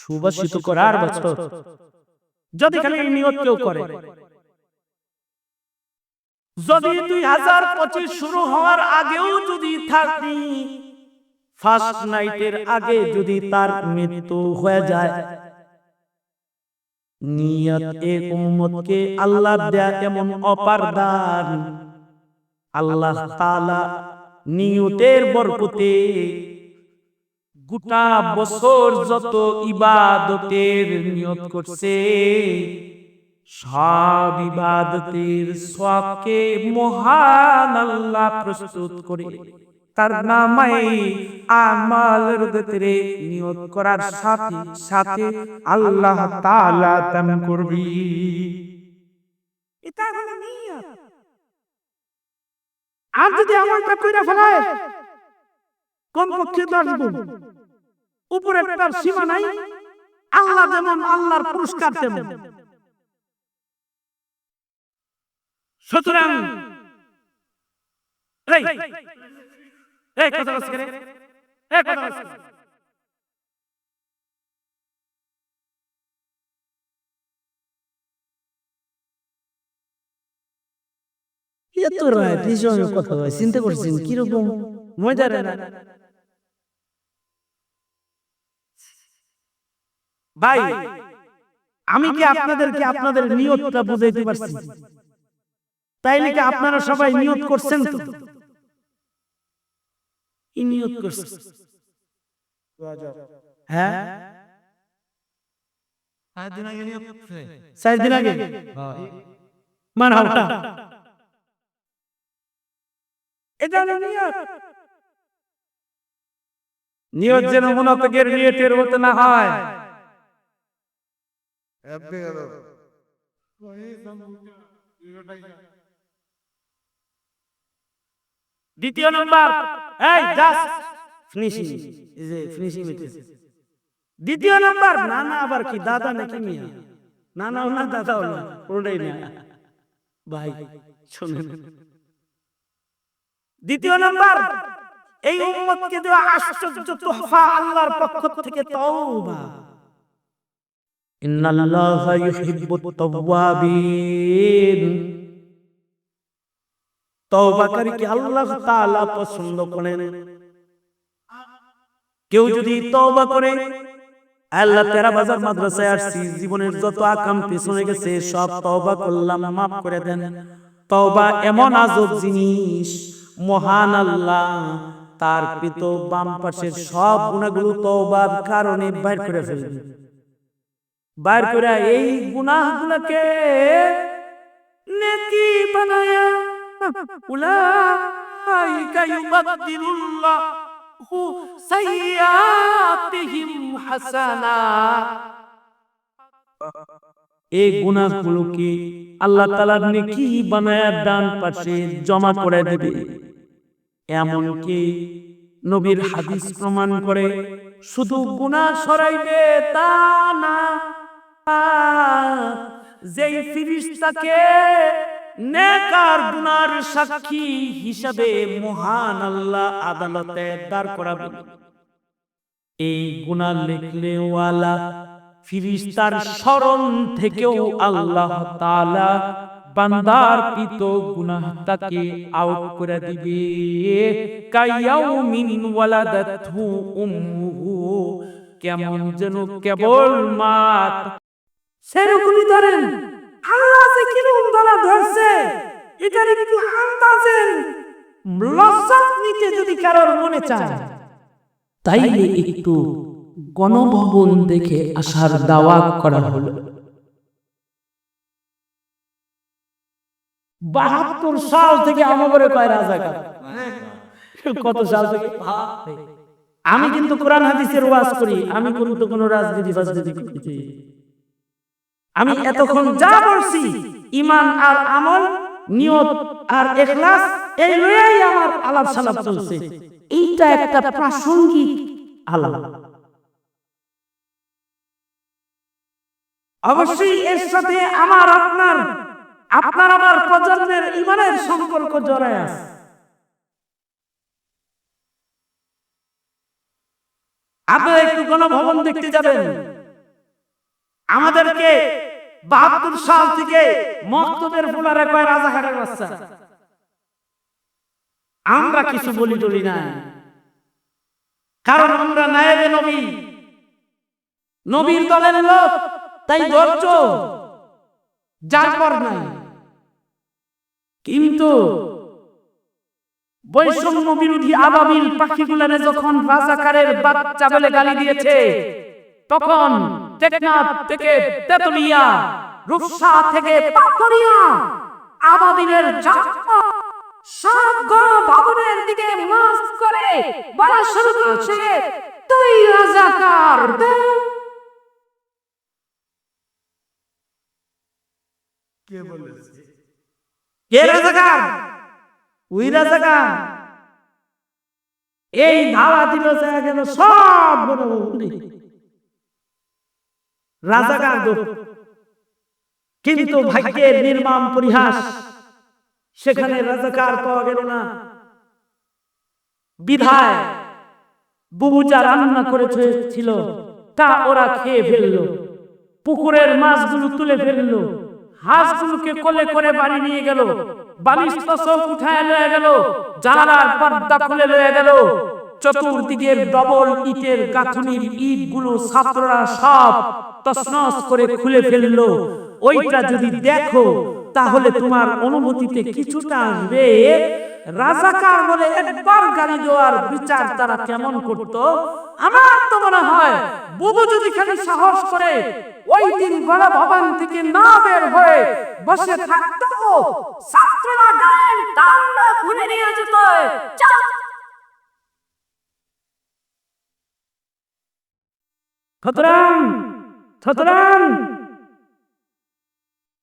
সুবাসিত করার বছর। যদি খালি এই নিয়ত কেউ করে, যদি 2025 শুরু হওয়ার আগেও যদি থাকি, ফার্স্ট নাইটের আগে যদি তার মৃত্যু হয়ে যায়, নিয়ত এ উম্মতকে আল্লাহ দেয়া এমন অপার দান, আল্লাহ তাআলা নিয়তের বরকতে গোটা বছর যত ইবাদতের নিয়ত করছে সব ইবাদতের সওয়াবকে মহান আল্লাহ প্রস্তুত করে তার নামায়ে আমালের ভিতরে নিয়ত করার সাথে সাথে আল্লাহ তাআলা দান করবি। এটা হলো নিয়ত। আর যদি আমলটা কইরা ফেলায় কমপক্ষে 10 গুণ উপরে তার সীমা নাই, আল্লাহ যেমন আল্লাহর পুরস্কার দেবেন। সুতরাং এই কথা বলছ করে, এই কথা বলছ, এত রাত বিষয় কথা হয়, চিন্তা করছেন কিরকম মজার না ভাই? আমি কি আপনাদেরকে আপনাদের নিয়তটা বুঝাইতে পারছি? তাইলে কি আপনারা সবাই নিয়ত করছেন? তো কি নিয়ত করছেন? হ্যাঁ, 4 দিন আগে নিয়ত করছে। 4 দিন আগে মারহাবা, এটা হলো নিয়ত। নিয়ত যেন মুনাফিকের নিয়তের মতো না হয়। দ্বিতীয় নাম্বার, এই জাস্ট ফিনিশিং, এই যে ফিনিশিং মিটেছে। দ্বিতীয় নাম্বার, না না আবার কি দাদা নাকি মিয়া? না না না দাদাও না, পুরোটাই না ভাই, শুনেন। দ্বিতীয় নাম্বার, এই উম্মতকে দেওয়া আশ্চর্য তোহফা আল্লাহর পক্ষ থেকে তওবা। ইন্নাল্লাহা ইউহিব্বুত তাওয়াবিন, তওবাকারীকে আল্লাহ তাআলা পছন্দ করেন। কেউ যদি তওবা করে, আল্লাহ 13 বাজার মাদ্রাসায় আসছি, জীবনের যত আকাম পিছনে গেছে সব তওবা করলাম, মাফ করে দেন। তওবা এমন আজব জিনিস, মহান আল্লাহ তার কৃত বাম পাশের সব গুনাহগুলো তওবার কারণে বাইর করে ফেলবেন। বাইর করে এই গুনাহগুলোকে নেকি বানায়া উলাইকা ইউবাদদিলুল্লাহু সাইয়্যাতিহিম হাসানাত, এই গুনাহগুলোকে আল্লাহ তাআলা নেকি বানায়া ডান পাশে জমা করে দেবে। এমনকি নবীর হাদিস প্রমাণ করে শুধু গুনাহ সরাইবে তা না, যেই ফেরেশতাকে নেক আর গুনার সাক্ষী হিসাবে মহান আল্লাহ আদালতে দাঁড় করাবেন, এই গুনাহ লিখলে ওয়ালা ফেরেশতার শরণ থেকেও আল্লাহ তাআলা বান্দার কৃত গুনাহটাকে আউট করে দিবে। কায়াউমিন ওয়ালাদাতহু উম্মুহু, কেমন যেন কেবল মাত সেরকমই ধরেন। আল্লাহ যে কিরকম ধরা ধরছে এটার একটু আন্দাজের লজ্জাত নিতে যদি কারোর মনে চায়, তাইলে একটু গণভবন দেখে আসার দাওয়াত করা হলো। 72 সাল থেকে আমাগরে কয় রাজাকার, কত সাল থেকে? আমি কিন্তু কোরআন হাদিসের ওয়াজ করি, আমি কিন্তু কোনো রাজনীতি করি। আমি এতক্ষণ যা বলছি ঈমান আর আমল, নিয়ত আর ইখলাস, এই লইয়াই আমার আলাপ সালাপ চলছে। এইটা একটা প্রাসঙ্গিক আলাপ। অবশ্যই এর সাথে আমার আপনার আমার প্রজন্মের ঈমানের সম্পর্ক জড়ায় আছে। আপনারা একটু গণভবন দেখতে যাবেন, আমাদেরকে 72 সাল থেকে মক্তবের ফুলারে কয় রাজাকারের বাচ্চা। আমরা কিছু বলি টলি না, কারণ আমরা নায়েবে নবী, নবীর দলের লোক, তাই ধৈর্য যার পর নাই। কিন্তু বৈষম্য বিরোধী আবাবিল পাখিগুলানে যখন রাজাকারের বাচ্চা বলে গালি দিয়েছে, তখন টেকনাফ থেকে তেতুলিয়া, রূপসা থেকে পাথরিয়া আবাবিলের জাতটা সব গণভবনের দিকে মাস করে বলা শুরু করেছে, তুই রাজাকার। কে বলেছে? কে রাজাকার? ওই রাজাকার। এই ধাওয়া দিল গেল সব রাজাকার। কিন্তু ভাগ্যের নির্মম পরিহাস, সেখানে রাজাকার পাওয়া গেল না। বিধায় বুবু যা রান্না করেছিল তা ওরা খেয়ে ফেললো, পুকুরের মাছগুলো তুলে ফেললো, হাঁসগুলোকে কোলে করে বাড়ি নিয়ে গেল, বালিশ তোষক উঠায় লয়ে গেল, জানালার পর্দা খুলে লয়ে গেল, চতুর্দিকের ডবল ইটের গাঁথনির ইটগুলো ছাত্ররা সব তছনছ করে খুলে ফেললো। ওইটা যদি দেখো তাহলে তোমার অনুভূতিতে কিছুটা আসবে, রাজাকার বলে একবার গালি দেওয়ার বিচার তারা কেমন করত। আমার তো মনে হয় বুবু যদি খালি সাহস করে ওই দিন গণভবন থেকে না বের হয়ে বসে থাকতো, ছাত্ররা গায়ের দান্ডা খুলে নিয়ে যেত। সুতরাং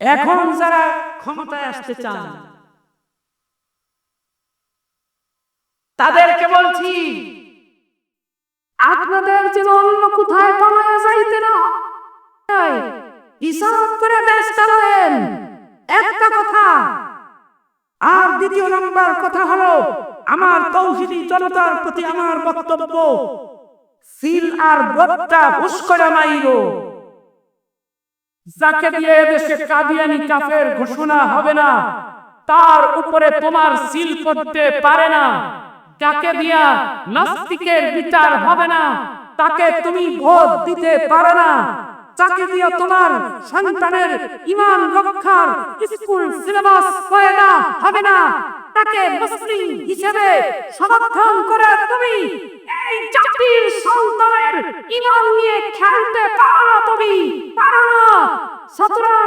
এখন যারা ক্ষমতায় আসতে চান তাদেরকে বলছি, আপনাদের যেন অন্য কোথায় পালায়া যাইতে না, হিসাব করে দেশ চালাবেন, একটা কথা। আর দ্বিতীয় নম্বর কথা হলো, আমার তৌহিদি জনতার প্রতি আমার বক্তব্য, সিল আর বটটা হুশ করে মাইরো। যাকে দিয়ে দেশে কাদিয়ানি কাফের ঘোষণা হবে না, তার উপরে তোমার সিল করতে পারে না। যাকে দিয়া নাস্তিকের বিচার হবে না, তাকে তুমি ভোট দিতে পারো না। যাকে দিয়া তোমার সন্তানের ঈমান রক্ষার স্কুল সিলেবাস পয়দা হবে না, তাকে মুসলিম হিসেবে সমর্থন করে তুমি এই জাতির সন্তানের ঈমান নিয়ে খেলতে পারো না, তুমি পারো না। সুতরাং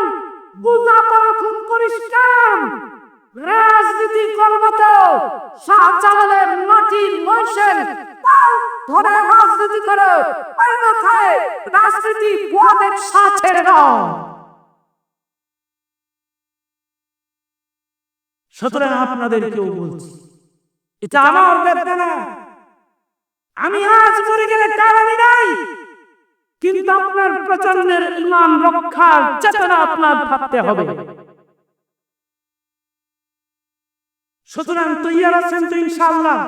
বুঝা পড়া খুব পরিষ্কার, রাজনীতি করবো তো শাহজালালের মাটির ময়সের ধরে রাজনীতি করে, অন্যথায় রাজনীতি বুয়াদের সাথে নাও। সুতরাং আপনাদেরকেও বলছি, এটা আমার বেদনা। আমি আজ মরে গেলে কারণই নাই, কিন্তু আপনার প্রজন্মের ঈমান রক্ষার চেতনা আপনার ভাবতে হবে। সুতরাং তৈয়ার আছেন তো ইনশাআল্লাহ?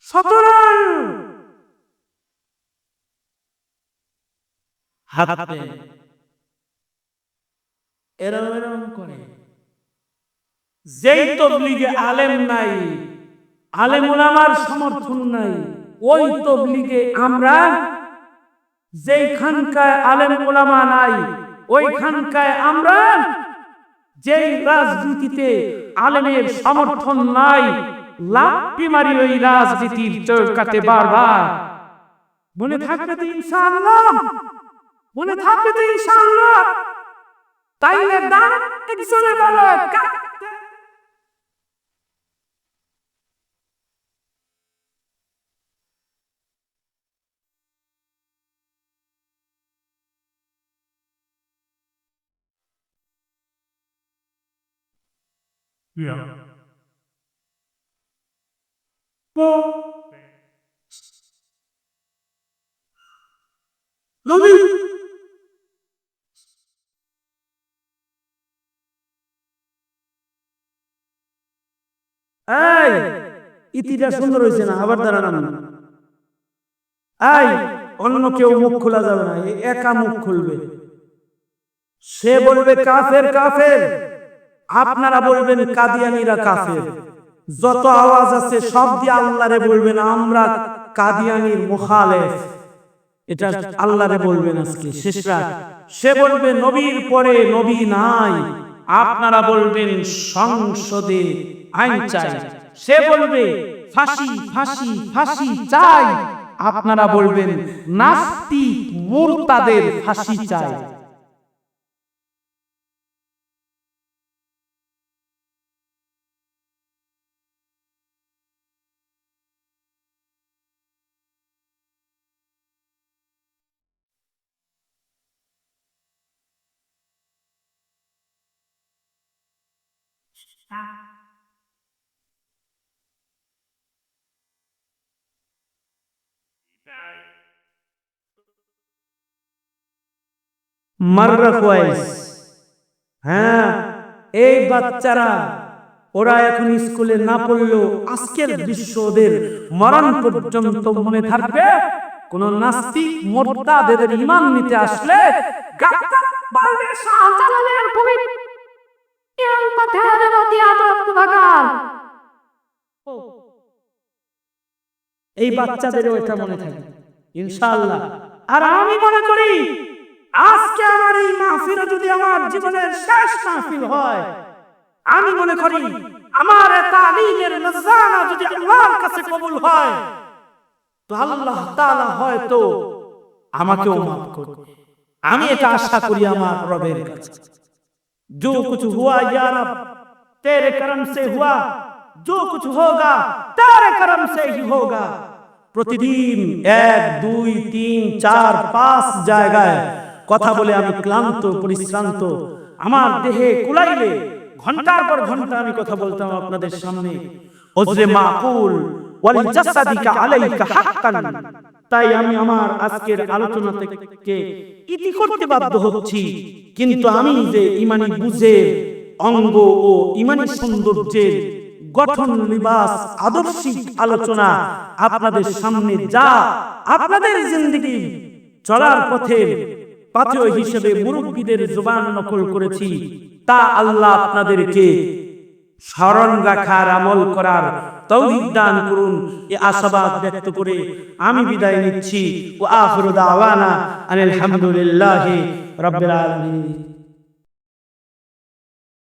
সুতরাং হাতে এরম করে যেই তবলিগে আলেম নাই, আলেম উলামার সমর্থন নাই, ওই তবলিগে আমরা যেইখানকায় আলেম উলামা নাই, ওইখানকায় আমরা যেই রাজনীতিতে আলেমের সমর্থন নাই, লাফি মারি ওই রাজনীতির চৌকাতে বারবার। মনে থাকবে তো ইনশাআল্লাহ? মনে থাকবে তো ইনশাআল্লাহ? তাইলে দান একজনে বলো এই ইতিটা সুন্দর হয়েছে না, আবার দাঁড়ানো। এই অন্য কেউ মুখ খোলা যাবে না, একা মুখ খুলবে। সে বলবে কাফের কাফের, আপনারা বলবেন কাদিয়ানীরা কাফের। যত আওয়াজ আছে সব দিয়ে আল্লাহরে বলবেন আমরা কাদিয়ানীর মুখালেফ, এটা আল্লাহরে বলবেন আজকে শেষ রাত। সে বলবে নবীর পরে নবী নাই, আপনারা বলবেন সংসদে আইন চাই। সে বলবে ফাঁসি ফাঁসি ফাঁসি চাই, আপনারা বলবেন নাস্তিক মুরতাদের ফাঁসি চাই। মাররা কোয়াইস, হ্যাঁ এই বাচ্চারা ওরা এখন স্কুলে না পড়লেও আজকের দৃশ্য ওদের মরণ পর্যন্ত মনে থাকবে। কোন নাস্তিক মুরতাদের ঈমান নিতে আসলে এই বাচ্চাদের ওইটা মনে থাকে ইনশাআল্লাহ। আর আমি মনে করি আজকে আমার এই মাহফিল যদি আমার জীবনের শেষ মাহফিল হয়, আমি মনে করি আমার তালিমের নজরানা যদি আল্লাহর কাছে কবুল হয়, তো আল্লাহ তাআলা হয়তো আমাকেও মাফ করবে। আমি এটা আশা করি আমার রবের কাছে। जो कुछ हुआ या रब तेरे करम से हुआ, जो कुछ होगा तेरे करम से ही होगा। প্রতিদিন 1 2 3 4 5 জায়গায় কথা বলে আমি ক্লান্ত পরিশ্রান্ত, আমার দেহে কুলাইলে ঘন্টার পর ঘন্টা আমি কথা বলতাম আপনাদের সামনে। ওজরে মাকুল ওয়াল জাসাদিকা আলাইকা হাক্কান। তাই আমি আমার আজকের আলোচনা থেকে ইতি করতে বাধ্য হচ্ছি, কিন্তু আমি যে ঈমানি বুঝের অঙ্গ ও ঈমানি সৌন্দর্যের গঠন লিবাস আদর্শিক আলোচনা আপনাদের সামনে যা আপনাদের জিন্দেগি চলার পথে পাথেয় হিসেবে মুরব্বীদের জবান নকল করেছি, তা আল্লাহ আপনাদেরকে স্মরণ রাখার আমল করার তৌফিক দান করুন। এই আশাবাদ ব্যক্ত করে আমি বিদায় নিচ্ছি। ওয়া আখিরু দাওয়ানা আনিল হামদুলিল্লাহি রাব্বিল আলামিন।